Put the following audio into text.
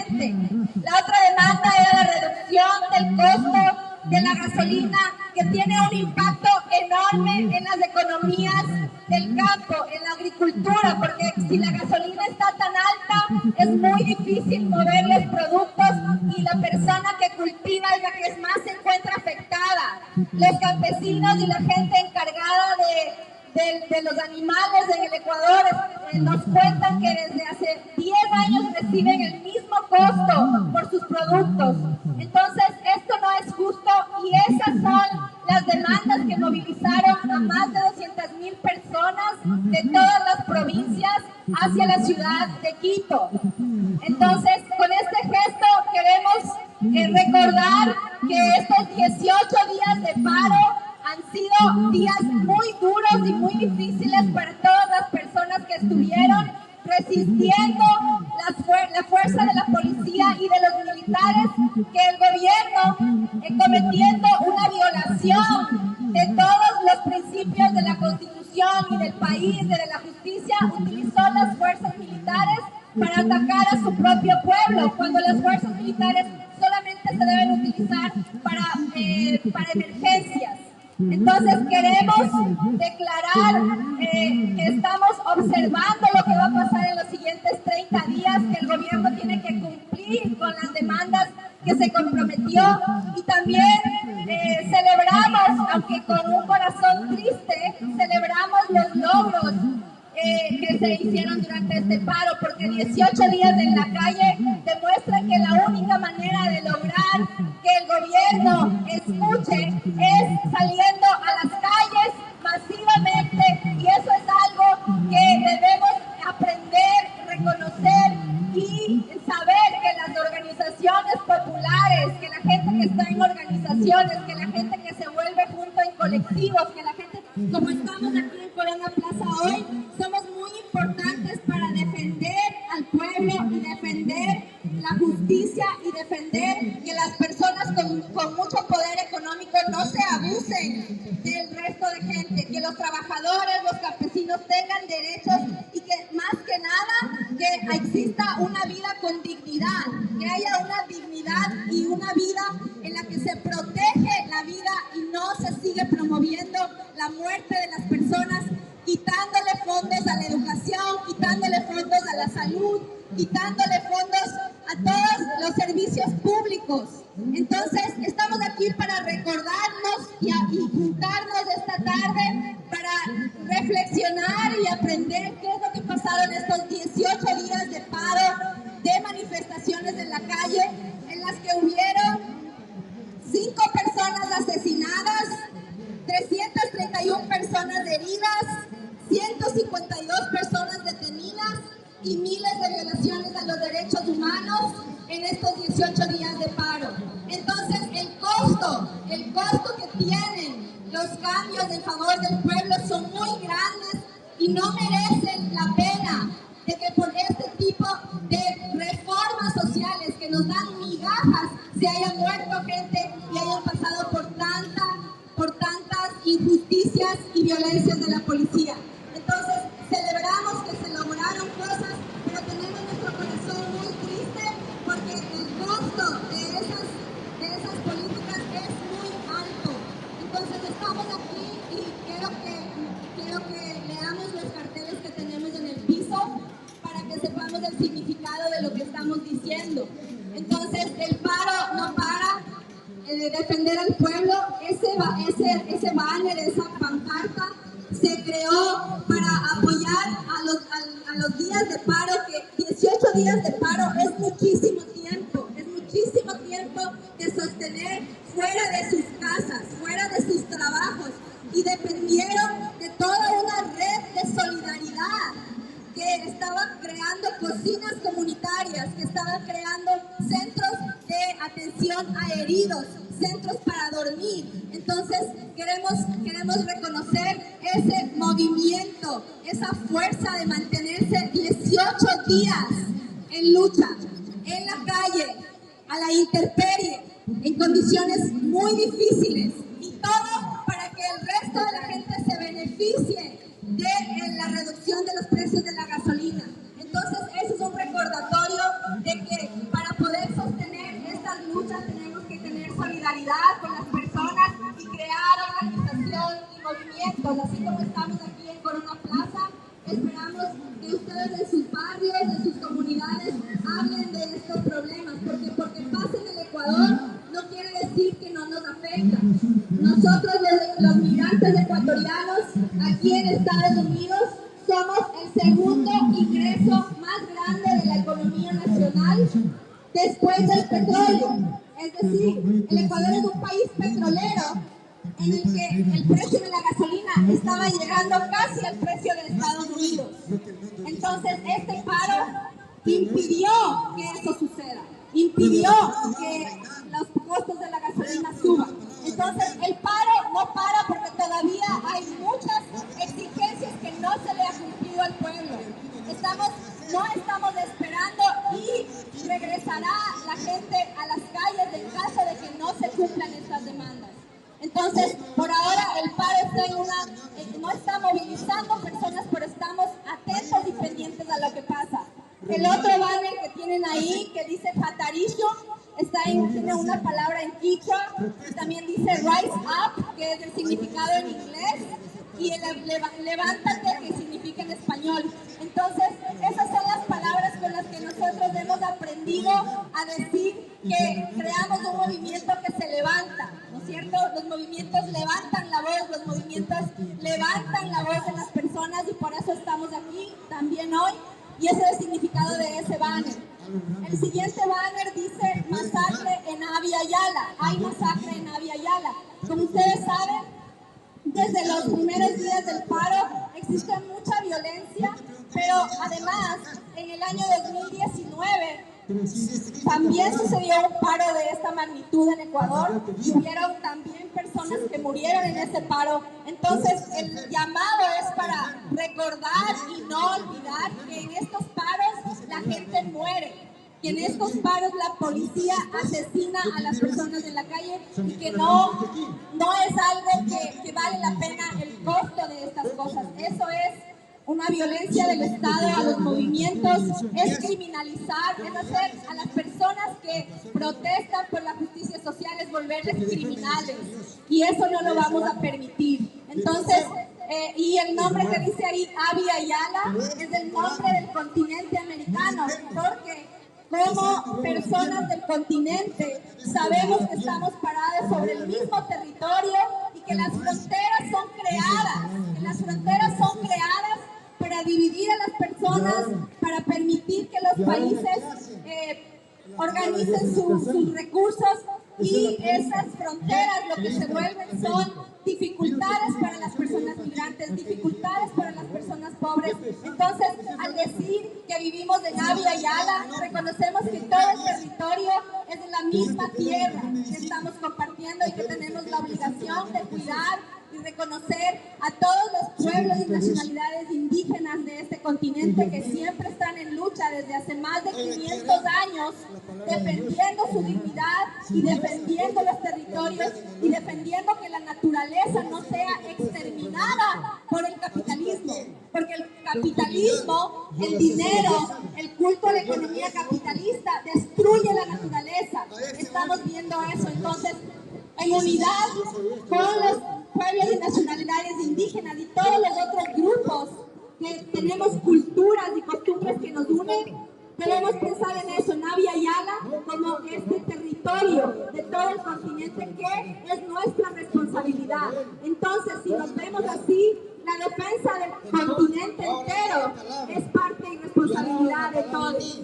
gente. La otra demanda era la reducción del costo de la gasolina, que tiene un impacto enorme en las economías del campo, en la agricultura, porque si la gasolina está tan alta, es muy difícil mover los productos y la persona que cultiva es la que más se encuentra afectada. Los campesinos y la gente encargada de los animales en el Ecuador nos cuentan que desde hace 10 años reciben el mismo costo por sus productos. Entonces, esto no es justo y esas son las demandas que movilizaron a más de 200,000 personas de todas las provincias hacia la ciudad de Quito. Entonces, con este gesto queremos recordar que estos 18 días de paro han sido días muy duros y muy difíciles para todas las personas que estuvieron resistiendo la fuerza de la policía y de los militares, que el gobierno, cometiendo una violación de todos los principios de la Constitución y del país, de la justicia, utilizó las fuerzas militares para atacar a su propio pueblo, cuando las fuerzas militares solamente se deben utilizar para emergencias. Entonces queremos declarar que estamos observando lo que va a pasar en los siguientes 30 días, que el gobierno tiene que cumplir con las demandas que se comprometió, y también celebramos, aunque con un corazón triste, celebramos los logros que se hicieron durante este paro, porque 18 días en la calle demuestran que la única manera de lograr que el gobierno escuche es saliendo a las calles masivamente, y eso es algo que debemos aprender, reconocer y saber que las organizaciones populares, que la gente que está en organizaciones, que la gente que se vuelve junto en colectivos, que la gente, como estamos aquí en Corona Plaza hoy, somos muy importantes para defender al pueblo y defender la justicia y defender que las personas con mucho poder económico no se abusen del resto de gente, que los trabajadores, los campesinos tengan derechos y que más que nada que exista una vida con dignidad, que haya una dignidad y una vida en la que se protege la vida y no se sigue promoviendo la muerte de las personas, quitándole fondos a la educación, quitándole fondos a la salud, quitándole fondos a todos los servicios públicos. Entonces, estamos aquí para recordarnos y juntarnos esta tarde para reflexionar y aprender qué es lo que pasaron estos 18 días de paro, de manifestaciones en la calle, en las que hubieron 5 personas asesinadas, 331 personas heridas, 152 personas detenidas y miles de violaciones a los derechos humanos en estos 18 días de paro. Entonces, el costo que tienen los cambios en favor del pueblo son muy grandes y no merecen la pena de que por este tipo de reformas sociales que nos dan migajas se haya muerto gente y hayan pasado por tantas injusticias y violencias de la policía. Entonces, celebramos que se lograron cosas, pero tenemos nuestro corazón muy triste porque el costo de esas políticas es muy alto. Entonces, estamos aquí y quiero que leamos los carteles que tenemos en el piso para que sepamos el significado de lo que estamos diciendo. Entonces, el paro no para, defender al pueblo. Ese banner, esa pancarta se creó para apoyar a los días de paro, que 18 días de paro es muchísimo tiempo de sostener fuera de sus casas, fuera de sus trabajos, y dependieron de toda una red de solidaridad que estaban creando cocinas comunitarias, que estaban creando centros de atención a heridos, centros para dormir. Entonces queremos reconocer ese movimiento, esa fuerza de mantenerse 18 días en lucha, en la calle, a la intemperie, en condiciones muy difíciles, y todo para que el resto de la gente se beneficie de la reducción de los precios de la gasolina. Entonces, ese es un recordatorio de que para poder solidaridad con las personas y crear organización y movimientos, así como estamos aquí en Corona Plaza. Esperamos que ustedes de sus barrios, de sus comunidades, hablen de estos problemas, porque pasa en el Ecuador no quiere decir que no nos afecta. Nosotros, los migrantes ecuatorianos, aquí en Estados Unidos, somos el segundo ingreso más grande de la economía nacional después del petróleo. Es decir, el Ecuador es un país petrolero en el que el precio de la gasolina estaba llegando casi al precio de Estados Unidos. Entonces, este paro impidió que eso suceda, impidió que los costos de la gasolina suban. Entonces, el paro no para porque todavía hay muchas exigencias que no se le ha cumplido al pueblo. No estamos esperando y regresará la gente a las calles en caso de que no se cumplan estas demandas. Entonces, por ahora el paro está no está movilizando personas, pero estamos atentos y pendientes a lo que pasa. El otro banner que tienen ahí, que dice Patarillo, tiene una palabra en quichua, y también dice Rise Up, que es el significado en inglés, y el levántate, que significa en español. Entonces, esas son las palabras con las que nosotros hemos aprendido a decir que creamos un movimiento que se levanta, ¿no es cierto? Los movimientos levantan la voz, los movimientos levantan la voz de las personas, y por eso estamos aquí también hoy, y ese es el significado de ese banner. El siguiente banner dice masacre en Abya Yala. Hay masacre en Abya Yala. Como ustedes saben, desde los primeros días del paro existe mucha violencia, pero además en el año 2019 también sucedió un paro de esta magnitud en Ecuador y hubieron también personas que murieron en ese paro. Entonces el llamado es para recordar y no olvidar que en estos paros la gente muere, que en estos paros la policía asesina a las personas en la calle y que no es algo que vale la pena el costo de estas cosas. Eso es una violencia del Estado a los movimientos, es criminalizar, es hacer a las personas que protestan por la justicia social, es volverles criminales, y eso no lo vamos a permitir. Entonces, y el nombre que dice ahí, Abya Yala, es el nombre del continente americano, porque como personas del continente sabemos que estamos parados sobre el mismo territorio y que las fronteras son creadas, para dividir a las personas, para permitir que los países organicen sus recursos, y esas fronteras lo que se vuelven son dificultades para las personas migrantes, dificultades para las personas pobres. Entonces, al decir que vivimos en Abya Yala, reconocemos que todo el territorio es de la misma tierra que estamos compartiendo y que tenemos la obligación de cuidar y reconocer a todos los pueblos y nacionalidades indígenas de este continente que siempre están en lucha desde hace más de 500 años, defendiendo su dignidad y defendiendo los territorios y defendiendo que la naturaleza no sea exterminada por el capitalismo, porque el capitalismo, el dinero, el culto a la economía capitalista destruye la naturaleza. Estamos viendo eso. Entonces, en unidad con los pueblos y nacionalidades indígenas y todos los otros grupos que tenemos culturas y costumbres que nos unen, debemos pensar en eso, en Abya Yala, como este territorio de todo el continente que es nuestra responsabilidad. Entonces, si nos vemos así, la defensa del continente entero es parte y responsabilidad de todos.